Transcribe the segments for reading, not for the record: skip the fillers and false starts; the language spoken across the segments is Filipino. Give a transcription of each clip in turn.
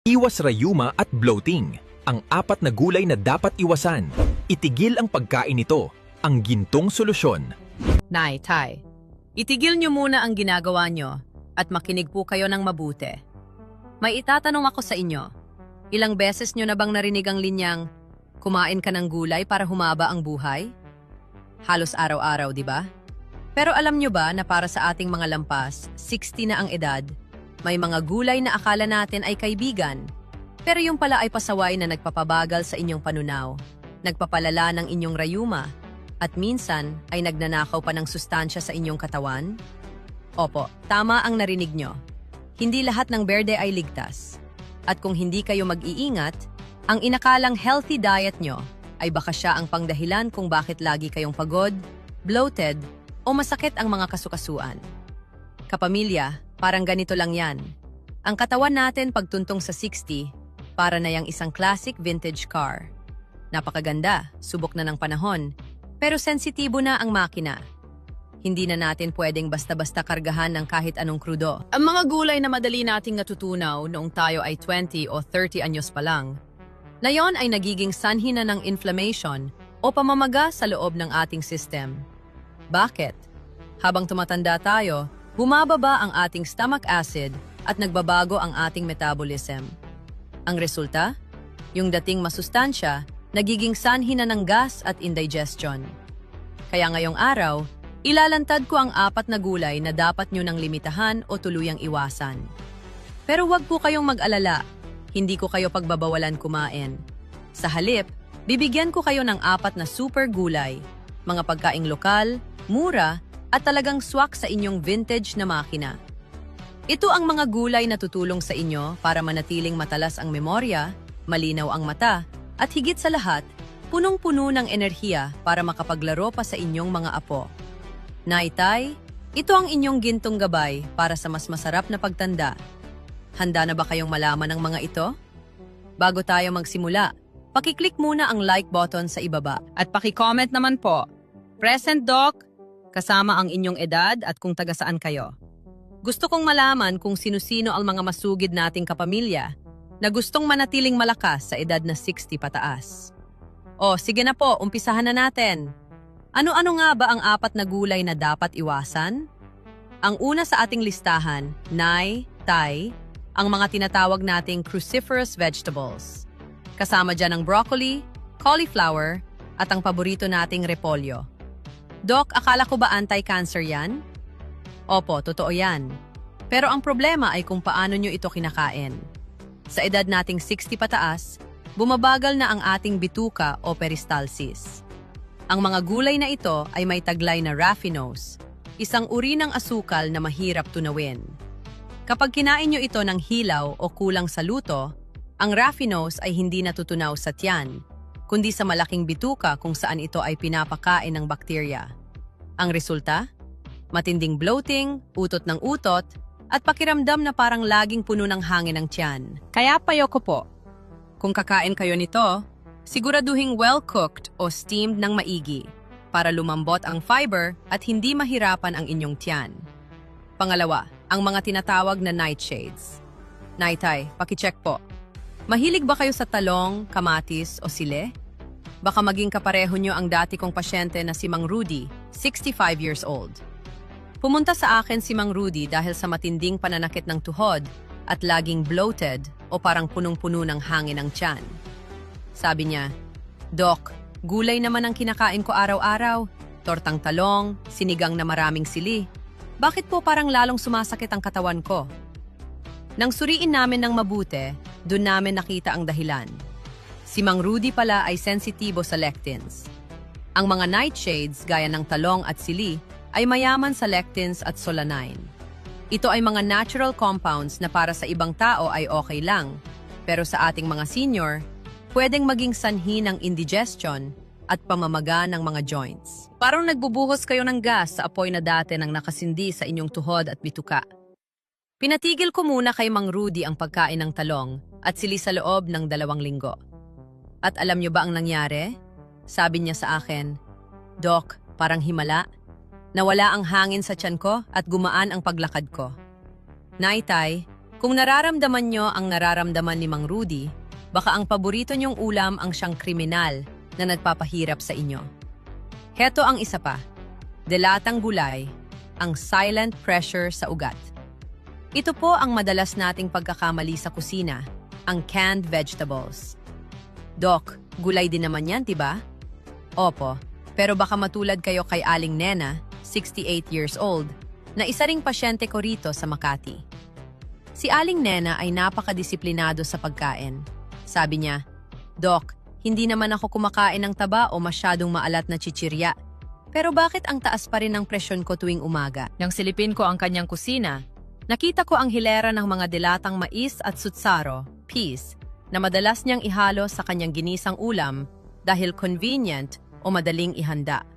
Iwas rayuma at bloating, ang 4 na gulay na dapat iwasan. Itigil ang pagkain nito, ang gintong solusyon. Nay, Tay, itigil niyo muna ang ginagawa niyo at makinig po kayo ng mabuti. May itatanong ako sa inyo. Ilang beses niyo na bang narinig ang linyang, kumain ka ng gulay para humaba ang buhay? Halos araw-araw, di ba? Pero alam niyo ba na para sa ating mga lampas, 60 na ang edad, may mga gulay na akala natin ay kaibigan, pero yung pala ay pasaway na nagpapabagal sa inyong panunaw, nagpapalala ng inyong rayuma, at minsan ay nagnanakaw pa ng sustansya sa inyong katawan? Opo, tama ang narinig nyo. Hindi lahat ng berde ay ligtas. At kung hindi kayo mag-iingat, ang inakalang healthy diet nyo ay baka siya ang pangdahilan kung bakit lagi kayong pagod, bloated, o masakit ang mga kasukasuan. Kapamilya, parang ganito lang yan. Ang katawan natin pagtuntong sa 60, para na yang isang classic vintage car. Napakaganda, subok na ng panahon, pero sensitibo na ang makina. Hindi na natin pwedeng basta-basta kargahan ng kahit anong krudo. Ang mga gulay na madali nating natutunaw noong tayo ay 20 o 30 anyos pa lang, ngayon ay nagiging sanhi na ng inflammation o pamamaga sa loob ng ating system. Bakit? Habang tumatanda tayo, bumababa ang ating stomach acid at nagbabago ang ating metabolism. Ang resulta? Yung dating masustansya, nagiging sanhi na ng gas at indigestion. Kaya ngayong araw, ilalantad ko ang 4 na gulay na dapat nyo nang limitahan o tuluyang iwasan. Pero wag po kayong mag-alala, hindi ko kayo pagbabawalan kumain. Sa halip, bibigyan ko kayo ng 4 na super gulay, mga pagkaing lokal, mura, at talagang swak sa inyong vintage na makina. Ito ang mga gulay na tutulong sa inyo para manatiling matalas ang memorya, malinaw ang mata, at higit sa lahat, punong-puno ng enerhiya para makapaglaro pa sa inyong mga apo. Nay-Tay, ito ang inyong gintong gabay para sa mas masarap na pagtanda. Handa na ba kayong malaman ang mga ito? Bago tayo magsimula, pakiclick muna ang like button sa ibaba. At pakicomment naman po, Present Doc, kasama ang inyong edad at kung taga saan kayo. Gusto kong malaman kung sino-sino ang mga masugid nating kapamilya na gustong manatiling malakas sa edad na 60 pataas. O, sige na po, umpisahan na natin. Ano-ano nga ba ang 4 na gulay na dapat iwasan? Ang una sa ating listahan, Nay, Tay, ang mga tinatawag nating cruciferous vegetables. Kasama dyan ang broccoli, cauliflower, at ang paborito nating repolyo. Doc, akala ko ba anti-cancer yan? Opo, totoo yan. Pero ang problema ay kung paano nyo ito kinakain. Sa edad nating 60 pataas, bumabagal na ang ating bituka o peristalsis. Ang mga gulay na ito ay may taglay na raffinose, isang uri ng asukal na mahirap tunawin. Kapag kinain nyo ito ng hilaw o kulang sa luto, ang raffinose ay hindi natutunaw sa tiyan, kundi sa malaking bituka kung saan ito ay pinapakain ng bakterya. Ang resulta? Matinding bloating, utot ng utot, at pakiramdam na parang laging puno ng hangin ang tiyan. Kaya payoko po. Kung kakain kayo nito, siguraduhing well-cooked o steamed ng maigi para lumambot ang fiber at hindi mahirapan ang inyong tiyan. Pangalawa, ang mga tinatawag na nightshades. Nay-Tay, pakicheck po. Mahilig ba kayo sa talong, kamatis o sile? Baka maging kapareho nyo ang dati kong pasyente na si Mang Rudy, 65 years old. Pumunta sa akin si Mang Rudy dahil sa matinding pananakit ng tuhod at laging bloated o parang punong-puno ng hangin ang tiyan. Sabi niya, Doc, gulay naman ang kinakain ko araw-araw, tortang talong, sinigang na maraming sili. Bakit po parang lalong sumasakit ang katawan ko? Nang suriin namin ng mabuti, doon namin nakita ang dahilan. Si Mang Rudy pala ay sensitibo sa lectins. Ang mga nightshades gaya ng talong at sili ay mayaman sa lectins at solanine. Ito ay mga natural compounds na para sa ibang tao ay okay lang, pero sa ating mga senior, pwedeng maging sanhi ng indigestion at pamamaga ng mga joints. Parang nagbubuhos kayo ng gas sa apoy na dati nang nakasindi sa inyong tuhod at bituka. Pinatigil ko muna kay Mang Rudy ang pagkain ng talong at sili sa loob ng 2 linggo. At alam niyo ba ang nangyari? Sabi niya sa akin, Doc, parang himala. Nawala ang hangin sa tiyan ko at gumaan ang paglakad ko. Nay-Tay, Kung nararamdaman nyo ang nararamdaman ni Mang Rudy, baka ang paborito nyong ulam ang siyang kriminal na nagpapahirap sa inyo. Heto ang isa pa, delatang gulay, ang silent pressure sa ugat. Ito po ang madalas nating pagkakamali sa kusina, ang canned vegetables. Doc, gulay din naman yan, diba? Opo, pero baka matulad kayo kay Aling Nena, 68 years old, na isa ring pasyente ko rito sa Makati. Si Aling Nena ay napakadisiplinado sa pagkain. Sabi niya, Doc, hindi naman ako kumakain ng taba o masyadong maalat na chichirya. Pero bakit ang taas pa rin ng presyon ko tuwing umaga? Nang silipin ko ang kanyang kusina, nakita ko ang hilera ng mga dilatang mais at sutsaro, peas, na madalas niyang ihalo sa kanyang ginisang ulam dahil convenient o madaling ihanda.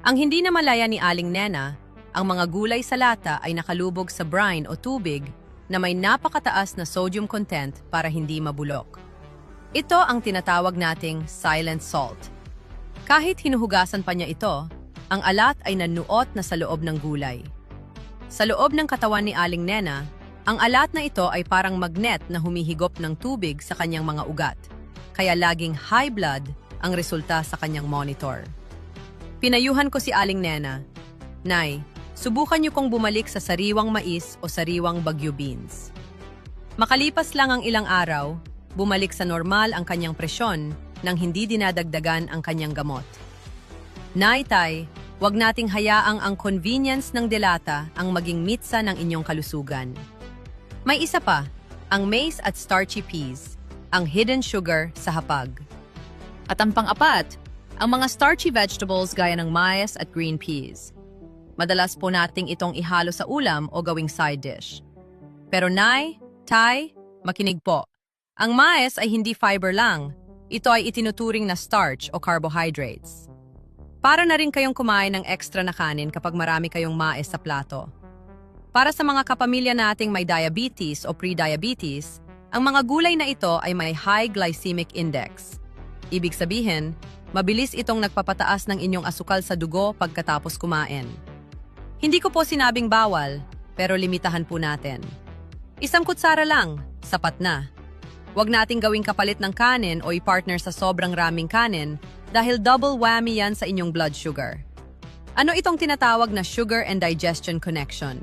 Ang hindi na malaya ni Aling Nena, ang mga gulay sa lata ay nakalubog sa brine o tubig na may napakataas na sodium content para hindi mabulok. Ito ang tinatawag nating silent salt. Kahit hinuhugasan pa niya ito, ang alat ay nanuot na sa loob ng gulay. Sa loob ng katawan ni Aling Nena, ang alat na ito ay parang magnet na humihigop ng tubig sa kanyang mga ugat, kaya laging high blood ang resulta sa kanyang monitor. Pinayuhan ko si Aling Nena, Nay, subukan niyo kong bumalik sa sariwang mais o sariwang bagyo beans. Makalipas lang ang ilang araw, bumalik sa normal ang kanyang presyon nang hindi dinadagdagan ang kanyang gamot. Nay, Tay, huwag nating hayaang ang convenience ng delata ang maging mitsa ng inyong kalusugan. May isa pa, ang maize at starchy peas, ang hidden sugar sa hapag. At ang pang-apat, ang mga starchy vegetables gaya ng mais at green peas. Madalas po nating itong ihalo sa ulam o gawing side dish. Pero Nay, Tay, makinig po. Ang mais ay hindi fiber lang. Ito ay itinuturing na starch o carbohydrates. Para na rin kayong kumain ng extra na kanin kapag marami kayong mais sa plato. Para sa mga kapamilya nating may diabetes o pre-diabetes, ang mga gulay na ito ay may high glycemic index. Ibig sabihin, mabilis itong nagpapataas ng inyong asukal sa dugo pagkatapos kumain. Hindi ko po sinabing bawal, pero limitahan po natin. Isang kutsara lang, sapat na. Huwag nating gawing kapalit ng kanin o i-partner sa sobrang raming kanin dahil double whammy yan sa inyong blood sugar. Ano itong tinatawag na sugar and digestion connection?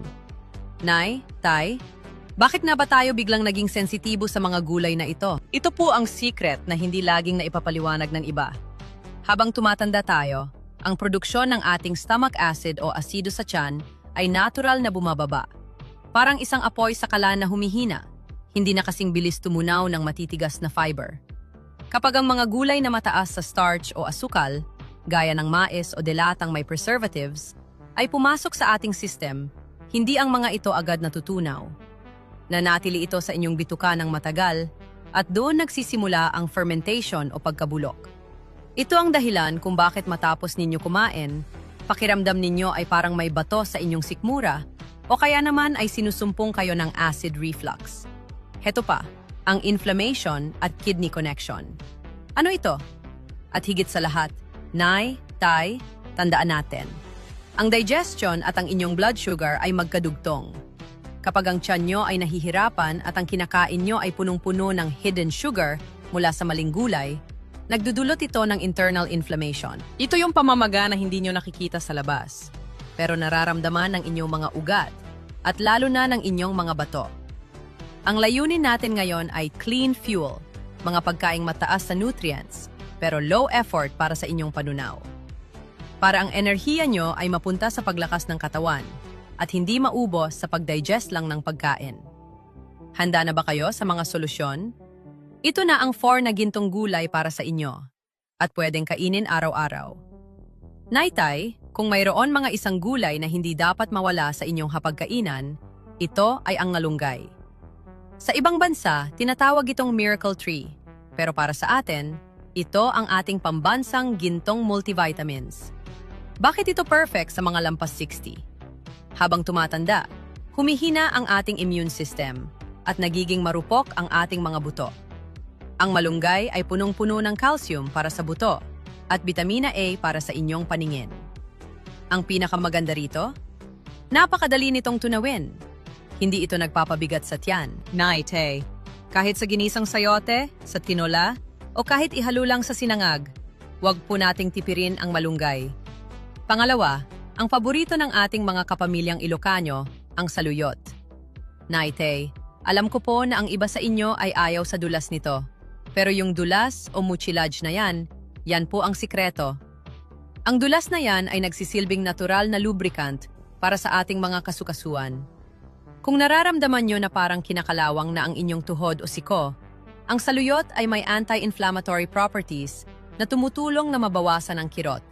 Nay, Tay, bakit na ba tayo biglang naging sensitibo sa mga gulay na ito? Ito po ang secret na hindi laging naipapaliwanag ng iba. Habang tumatanda tayo, ang produksyon ng ating stomach acid o asido sa tiyan ay natural na bumababa. Parang isang apoy sa kalan na humihina, hindi na kasing bilis tumunaw ng matitigas na fiber. Kapag ang mga gulay na mataas sa starch o asukal, gaya ng mais o delatang may preservatives, ay pumasok sa ating system, hindi ang mga ito agad natutunaw. Nanatili ito sa inyong bituka ng matagal at doon nagsisimula ang fermentation o pagkabulok. Ito ang dahilan kung bakit matapos ninyo kumain, pakiramdam ninyo ay parang may bato sa inyong sikmura o kaya naman ay sinusumpong kayo ng acid reflux. Heto pa, ang inflammation at kidney connection. Ano ito? At higit sa lahat, Nay, Tay, tandaan natin. Ang digestion at ang inyong blood sugar ay magkadugtong. Kapag ang tiyan nyo ay nahihirapan at ang kinakain nyo ay punong-puno ng hidden sugar mula sa maling gulay, nagdudulot ito ng internal inflammation. Ito yung pamamaga na hindi nyo nakikita sa labas, pero nararamdaman ng inyong mga ugat at lalo na ng inyong mga bato. Ang layunin natin ngayon ay clean fuel, mga pagkaing mataas sa nutrients, pero low effort para sa inyong panunaw. Para ang enerhiya nyo ay mapunta sa paglakas ng katawan at hindi maubos sa pagdigest lang ng pagkain. Handa na ba kayo sa mga solusyon? Ito na ang 4 na gintong gulay para sa inyo at pwedeng kainin araw-araw. Nay, Tay, kung mayroon mga isang gulay na hindi dapat mawala sa inyong hapagkainan, ito ay ang ngalunggay. Sa ibang bansa, tinatawag itong miracle tree, pero para sa atin, ito ang ating pambansang gintong multivitamins. Bakit ito perfect sa mga lampas 60? Habang tumatanda, humihina ang ating immune system at nagiging marupok ang ating mga buto. Ang malunggay ay punong-puno ng calcium para sa buto at vitamina A para sa inyong paningin. Ang pinakamaganda rito? Napakadali nitong tunawin. Hindi ito nagpapabigat sa tiyan. Nay, Tay. Kahit sa ginisang sayote, sa tinola, o kahit ihalo lang sa sinangag, huwag po nating tipirin ang malunggay. Pangalawa, ang paborito ng ating mga kapamilyang Ilocano, ang saluyot. Nay, Tay, alam ko po na ang iba sa inyo ay ayaw sa dulas nito. Pero yung dulas o mucilage na yan po ang sikreto. Ang dulas na yan ay nagsisilbing natural na lubricant para sa ating mga kasukasuan. Kung nararamdaman nyo na parang kinakalawang na ang inyong tuhod o siko, ang saluyot ay may anti-inflammatory properties na tumutulong na mabawasan ang kirot.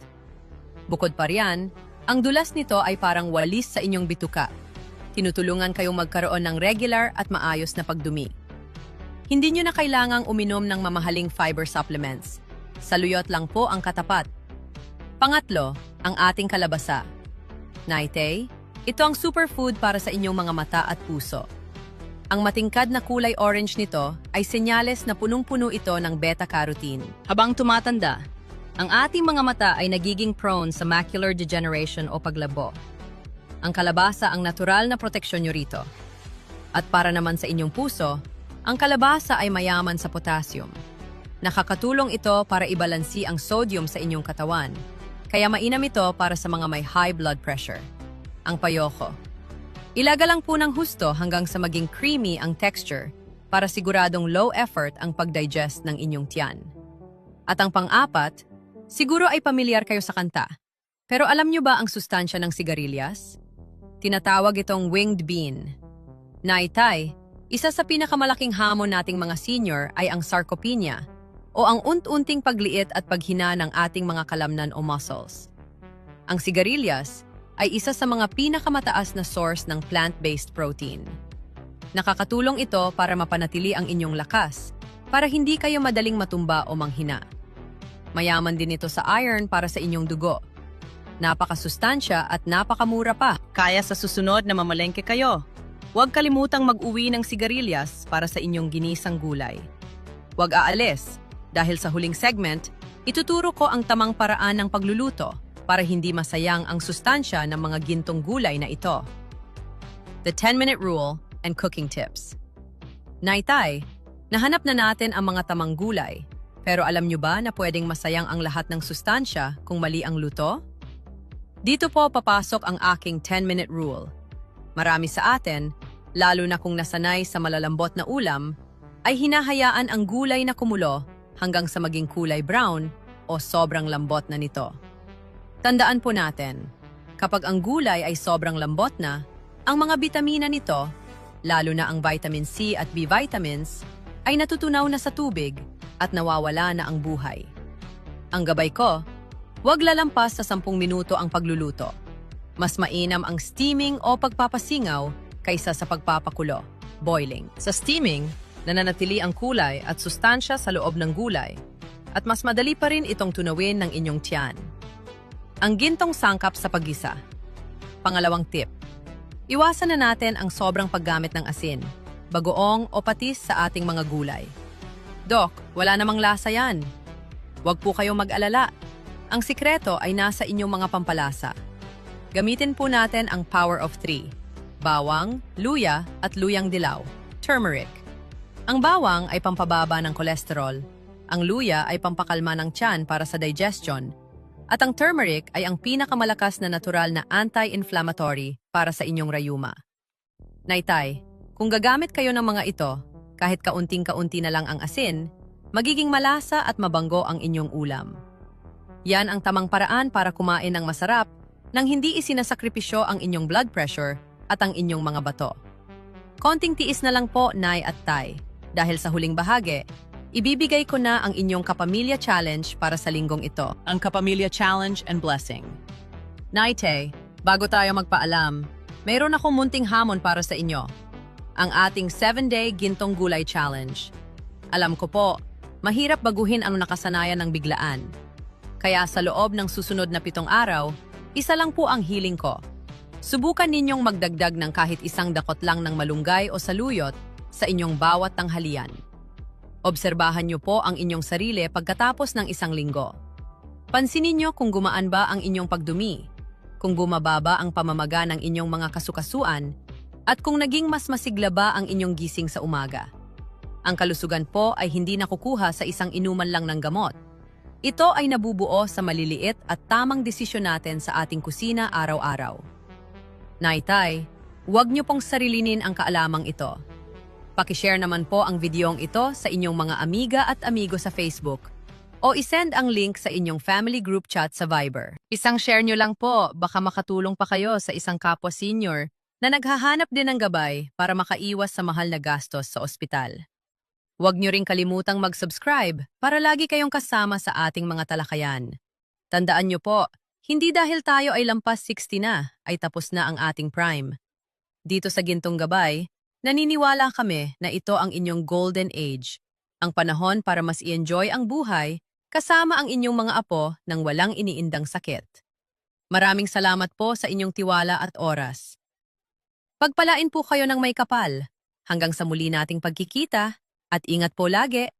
Bukod pa riyan, ang dulas nito ay parang walis sa inyong bituka. Tinutulungan kayong magkaroon ng regular at maayos na pagdumi. Hindi nyo na kailangang uminom ng mamahaling fiber supplements. Saluyot lang po ang katapat. Pangatlo, ang ating kalabasa. Naite, ito ang superfood para sa inyong mga mata at puso. Ang matingkad na kulay orange nito ay senyales na punong-puno ito ng beta-carotene. Habang tumatanda, ang ating mga mata ay nagiging prone sa macular degeneration o paglabo. Ang kalabasa ang natural na proteksyon nyo rito. At para naman sa inyong puso, ang kalabasa ay mayaman sa potassium. Nakakatulong ito para ibalansi ang sodium sa inyong katawan, kaya mainam ito para sa mga may high blood pressure. Ang payoko. Ilaga lang po ng husto hanggang sa maging creamy ang texture para siguradong low effort ang pag-digest ng inyong tiyan. At ang pang-apat, siguro ay pamilyar kayo sa kanta. Pero alam nyo ba ang sustansya ng sigarilyas? Tinatawag itong winged bean. Naitay, isa sa pinakamalaking hamon nating mga senior ay ang sarcopenia o ang unt-unting pagliit at paghina ng ating mga kalamnan o muscles. Ang sigarilyas ay isa sa mga pinakamataas na source ng plant-based protein. Nakakatulong ito para mapanatili ang inyong lakas, para hindi kayo madaling matumba o manghina. Mayaman din ito sa iron para sa inyong dugo. Napakasustansya at napakamura pa. Kaya sa susunod na mamalengke kayo, huwag kalimutang mag-uwi ng sigarilyas para sa inyong ginisang gulay. Huwag aalis, dahil sa huling segment, ituturo ko ang tamang paraan ng pagluluto para hindi masayang ang sustansya ng mga gintong gulay na ito. The 10-minute rule and cooking tips. Naitay, nahanap na natin ang mga tamang gulay, pero alam nyo ba na pwedeng masayang ang lahat ng sustansya kung mali ang luto? Dito po papasok ang aking 10-minute rule. Marami sa atin, lalo na kung nasanay sa malalambot na ulam, ay hinahayaan ang gulay na kumulo hanggang sa maging kulay brown o sobrang lambot na nito. Tandaan po natin, kapag ang gulay ay sobrang lambot na, ang mga bitamina nito, lalo na ang vitamin C at B vitamins, ay natutunaw na sa tubig at nawawala na ang buhay. Ang gabay ko, huwag lalampas sa 10 minuto ang pagluluto. Mas mainam ang steaming o pagpapasingaw kaysa sa pagpapakulo, boiling. Sa steaming, nananatili ang kulay at sustansya sa loob ng gulay, at mas madali pa rin itong tunawin ng inyong tiyan. Ang gintong sangkap sa paggisa. Pangalawang tip. Iwasan na natin ang sobrang paggamit ng asin, bagoong o patis sa ating mga gulay. Dok, wala namang lasa yan. Huwag po kayong mag-alala. Ang sikreto ay nasa inyong mga pampalasa. Gamitin po natin ang power of 3. Bawang, luya at luyang dilaw, turmeric. Ang bawang ay pampababa ng kolesterol. Ang luya ay pampakalma ng tiyan para sa digestion. At ang turmeric ay ang pinakamalakas na natural na anti-inflammatory para sa inyong rayuma. Naitay, kung gagamit kayo ng mga ito, kahit kaunting-kaunti na lang ang asin, magiging malasa at mabango ang inyong ulam. Yan ang tamang paraan para kumain ng masarap nang hindi isinasakripisyo ang inyong blood pressure at ang inyong mga bato. Konting tiis na lang po, Nay at Tay, dahil sa huling bahagi, ibibigay ko na ang inyong Kapamilya Challenge para sa linggong ito. Ang Kapamilya Challenge and Blessing. Naite, bago tayo magpaalam, mayroon akong munting hamon para sa inyo. Ang ating 7-day Gintong Gulay Challenge. Alam ko po, mahirap baguhin ang nakasanayan ng biglaan. Kaya sa loob ng susunod na 7 araw, isa lang po ang hiling ko. Subukan ninyong magdagdag ng kahit isang dakot lang ng malunggay o saluyot sa inyong bawat tanghalian. Obserbahan niyo po ang inyong sarili pagkatapos ng 1 linggo. Pansinin niyo kung gumaan ba ang inyong pagdumi, kung bumaba ang pamamaga ng inyong mga kasukasuan, At kung naging mas masigla ba ang inyong gising sa umaga? Ang kalusugan po ay hindi nakukuha sa isang inuman lang ng gamot. Ito ay nabubuo sa maliliit at tamang desisyon natin sa ating kusina araw-araw. Naitay, huwag niyo pong sarilinin ang kaalamang ito. Pakishare naman po ang videong ito sa inyong mga amiga at amigo sa Facebook o isend ang link sa inyong family group chat sa Viber. Isang share nyo lang po, baka makatulong pa kayo sa isang kapwa senior na naghahanap din ng gabay para makaiwas sa mahal na gastos sa ospital. Huwag nyo ring kalimutang mag-subscribe para lagi kayong kasama sa ating mga talakayan. Tandaan nyo po, hindi dahil tayo ay lampas 60 na, ay tapos na ang ating prime. Dito sa Gintong Gabay, naniniwala kami na ito ang inyong golden age, ang panahon para mas i-enjoy ang buhay kasama ang inyong mga apo nang walang iniindang sakit. Maraming salamat po sa inyong tiwala at oras. Pagpalain po kayo ng may kapal. Hanggang sa muli nating pagkikita, at ingat po lagi.